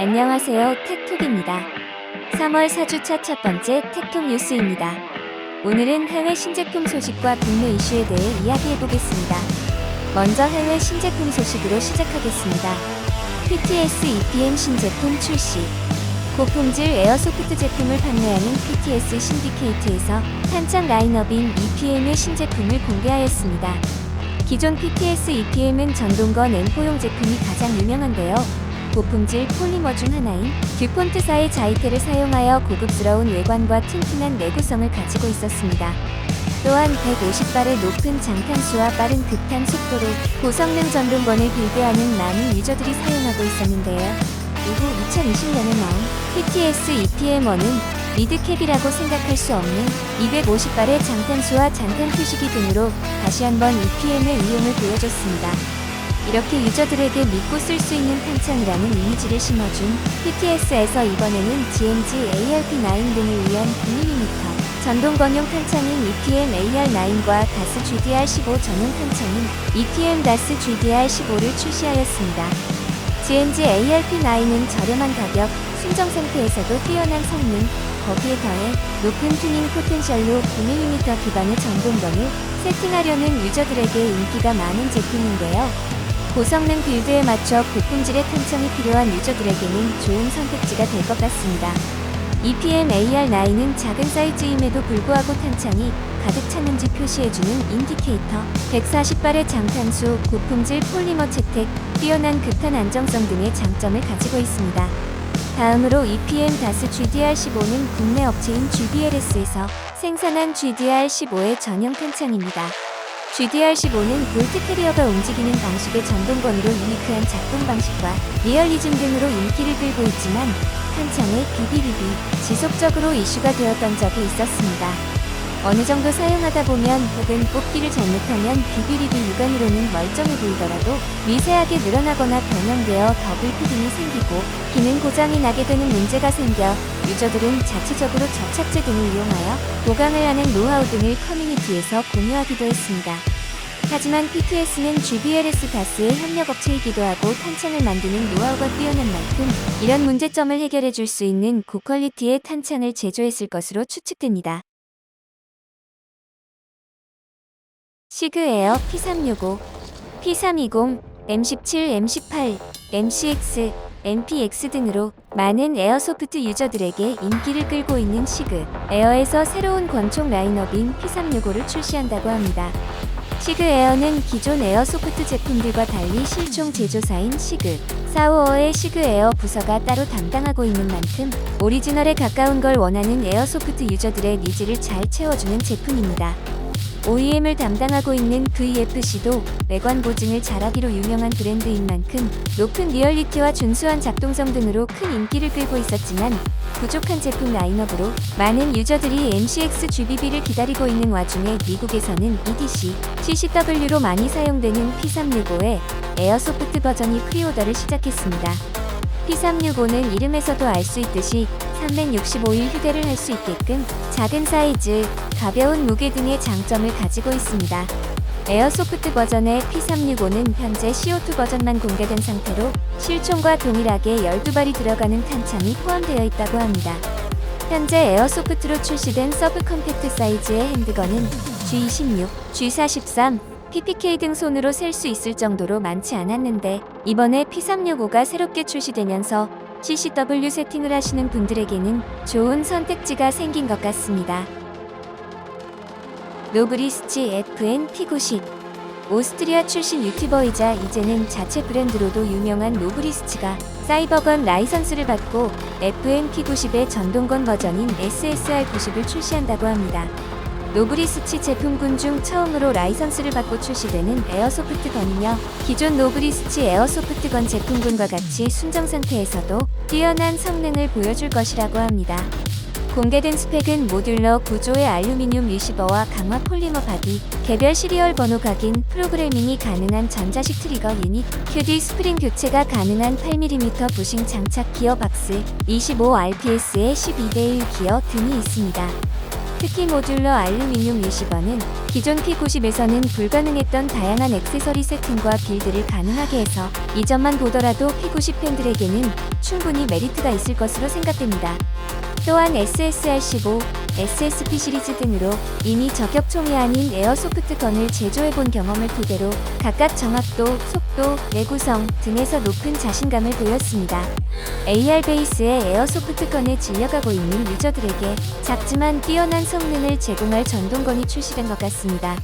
안녕하세요. 텍톡입니다. 3월 4주차 첫 번째 텍톡 뉴스입니다. 오늘은 해외 신제품 소식과 국내 이슈에 대해 이야기해보겠습니다. 먼저 해외 신제품 소식으로 시작하겠습니다. PTS EPM 신제품 출시. 고품질 에어소프트 제품을 판매하는 PTS 신디케이트에서 한창 라인업인 EPM의 신제품을 공개하였습니다. 기존 PTS EPM은 전동건 M4용 제품이 가장 유명한데요. 고품질 폴리머 중 하나인 듀폰트사의 자이테를 사용하여 고급스러운 외관과 튼튼한 내구성을 가지고 있었습니다. 또한 150발의 높은 장탄수와 빠른 급탄 속도로 고성능 전동건을 빌드하는 많은 유저들이 사용하고 있었는데요. 이후 2020년에 나온 PTS EPM1은 미드캡이라고 생각할 수 없는 250발의 장탄수와 장탄 표시기 등으로 다시 한번 EPM의 위용을 보여줬습니다. 이렇게 유저들에게 믿고 쓸 수 있는 탄창이라는 이미지를 심어준 PTS에서 이번에는 GMG ARP9 등을 위한 9mm 전동건용 탄창인 EPM AR9과 다스 GDR15 전용 탄창인 EPM 다스 GDR15를 출시하였습니다. GMG ARP9은 저렴한 가격, 순정 상태에서도 뛰어난 성능, 거기에 더해 높은 튜닝 포텐셜로 9mm 기반의 전동건을 세팅하려는 유저들에게 인기가 많은 제품인데요. 고성능 빌드에 맞춰 고품질의 탄창이 필요한 유저들에게는 좋은 선택지가 될 것 같습니다. EPM AR9은 작은 사이즈임에도 불구하고 탄창이 가득 찼는지 표시해주는 인디케이터, 140발의 장탄수, 고품질 폴리머 채택, 뛰어난 급탄 안정성 등의 장점을 가지고 있습니다. 다음으로 EPM 다스 GDR15는 국내 업체인 GBLS에서 생산한 GDR15의 전용 탄창입니다. GDR15는 볼트 캐리어가 움직이는 방식의 전동건으로 유니크한 작동 방식과 리얼리즘 등으로 인기를 끌고 있지만 탄창의 비비비비 지속적으로 이슈가 되었던 적이 있었습니다. 어느 정도 사용하다 보면 혹은 뽑기를 잘못하면 비비비비 육안으로는 멀쩡해 보이더라도 미세하게 늘어나거나 변형되어 더블 피딩이 생기고 기능 고장이 나게 되는 문제가 생겨 유저들은 자체적으로 접착제 등을 이용하여 보강을 하는 노하우 등을 커뮤니티에서 공유하기도 했습니다. 하지만 PTS는 GBLS 다스의 협력업체이기도 하고 탄창을 만드는 노하우가 뛰어난 만큼 이런 문제점을 해결해 줄 수 있는 고퀄리티의 탄창을 제조했을 것으로 추측됩니다. 시그에어 P365, P320, M17, M18, MCX, MPX 등으로 많은 에어소프트 유저들에게 인기를 끌고 있는 시그 에어에서 새로운 권총 라인업인 P365를 출시한다고 합니다. 시그 에어는 기존 에어소프트 제품들과 달리 실총 제조사인 시그 455의 시그 에어 부서가 따로 담당하고 있는 만큼 오리지널에 가까운 걸 원하는 에어소프트 유저들의 니즈를 잘 채워주는 제품입니다. OEM을 담당하고 있는 VFC도 외관 보증을 잘하기로 유명한 브랜드인 만큼 높은 리얼리티와 준수한 작동성 등으로 큰 인기를 끌고 있었지만 부족한 제품 라인업으로 많은 유저들이 MCX GBB를 기다리고 있는 와중에 미국에서는 EDC, CCW로 많이 사용되는 P365의 에어소프트 버전이 프리오더를 시작했습니다. P365는 이름에서도 알 수 있듯이 365일 휴대를 할 수 있게끔 작은 사이즈, 가벼운 무게 등의 장점을 가지고 있습니다. 에어소프트 버전의 P365는 현재 CO2 버전만 공개된 상태로 실총과 동일하게 12발이 들어가는 탄창이 포함되어 있다고 합니다. 현재 에어소프트로 출시된 서브 컴팩트 사이즈의 핸드건은 G26, G43, PPK 등 손으로 셀 수 있을 정도로 많지 않았는데 이번에 P365가 새롭게 출시되면서 CCW 세팅을 하시는 분들에게는 좋은 선택지가 생긴 것 같습니다. 노브리스치 FN P90 오스트리아 출신 유튜버이자 이제는 자체 브랜드로도 유명한 노브리스치가 사이버건 라이선스를 받고 FN P90의 전동건 버전인 SSR90을 출시한다고 합니다. 노브리스치 제품군 중 처음으로 라이선스를 받고 출시되는 에어소프트건이며 기존 노브리스치 에어소프트건 제품군과 같이 순정 상태에서도 뛰어난 성능을 보여줄 것이라고 합니다. 공개된 스펙은 모듈러 구조의 알루미늄 리시버와 강화 폴리머 바디, 개별 시리얼 번호 각인, 프로그래밍이 가능한 전자식 트리거 유닛, QD 스프링 교체가 가능한 8mm 부싱 장착 기어 박스, 25rps의 12대1 기어 등이 있습니다. 특히 모듈러 알루미늄 리시버는 기존 P90에서는 불가능했던 다양한 액세서리 세팅과 빌드를 가능하게 해서 이 점만 보더라도 P90 팬들에게는 충분히 메리트가 있을 것으로 생각됩니다. 또한 SSR15, SSP 시리즈 등으로 이미 저격총이 아닌 에어소프트건을 제조해본 경험을 토대로 각각 정확도, 속도, 내구성 등에서 높은 자신감을 보였습니다. AR 베이스의 에어소프트건에 질려가고 있는 유저들에게 작지만 뛰어난 성능을 제공할 전동건이 출시된 것 같습니다.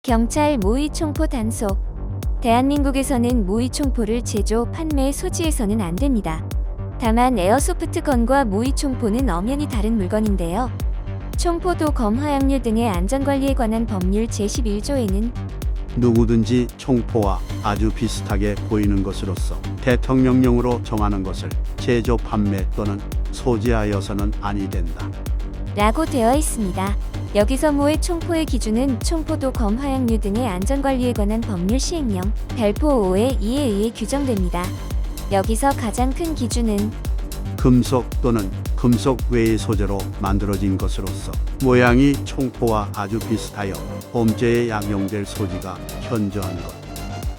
경찰 모의 총포 단속. 대한민국에서는 모의 총포를 제조, 판매, 소지해서는 안 됩니다. 다만 에어소프트건과 모의 총포는 엄연히 다른 물건인데요. 총포도 검 화약류 등의 안전관리에 관한 법률 제11조에는 누구든지 총포와 아주 비슷하게 보이는 것으로서 대통령령으로 정하는 것을 제조, 판매 또는 소지하여서는 아니 된다 라고 되어 있습니다. 여기서 모의 총포의 기준은 총포도 검 화약류 등의 안전관리에 관한 법률 시행령 별표 5의 2에 의해 규정됩니다. 여기서 가장 큰 기준은 금속 또는 금속 외의 소재로 만들어진 것으로서 모양이 총포와 아주 비슷하여 범죄에 약용될 소지가 현저한 것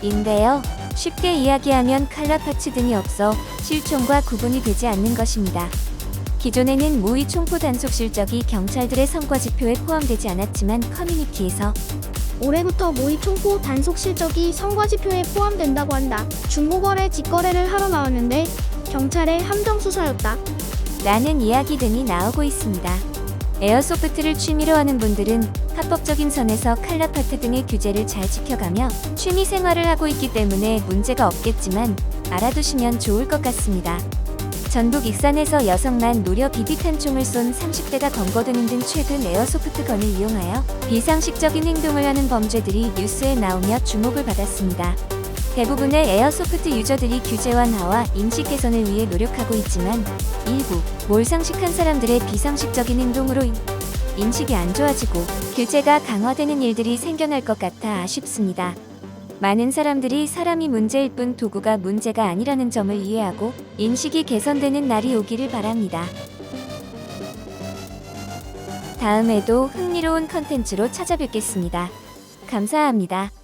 인데요. 쉽게 이야기하면 칼라 파츠 등이 없어 실총과 구분이 되지 않는 것입니다. 기존에는 모의 총포 단속 실적이 경찰들의 성과지표에 포함되지 않았지만 커뮤니티에서 올해부터 모의 총포 단속 실적이 성과지표에 포함된다고 한다. 중고거래 직거래를 하러 나왔는데 경찰의 함정 수사였다. 라는 이야기 등이 나오고 있습니다. 에어소프트를 취미로 하는 분들은 합법적인 선에서 칼라 파트 등의 규제를 잘 지켜가며 취미 생활을 하고 있기 때문에 문제가 없겠지만 알아두시면 좋을 것 같습니다. 전북 익산에서 여성만 무려 비비탄 총을 쏜 30대가 검거되는 등 최근 에어소프트건을 이용하여 비상식적인 행동을 하는 범죄들이 뉴스에 나오며 주목을 받았습니다. 대부분의 에어소프트 유저들이 규제 완화와 인식 개선을 위해 노력하고 있지만 일부 몰상식한 사람들의 비상식적인 행동으로 인식이 안 좋아지고 규제가 강화되는 일들이 생겨날 것 같아 아쉽습니다. 많은 사람들이 사람이 문제일 뿐 도구가 문제가 아니라는 점을 이해하고 인식이 개선되는 날이 오기를 바랍니다. 다음에도 흥미로운 컨텐츠로 찾아뵙겠습니다. 감사합니다.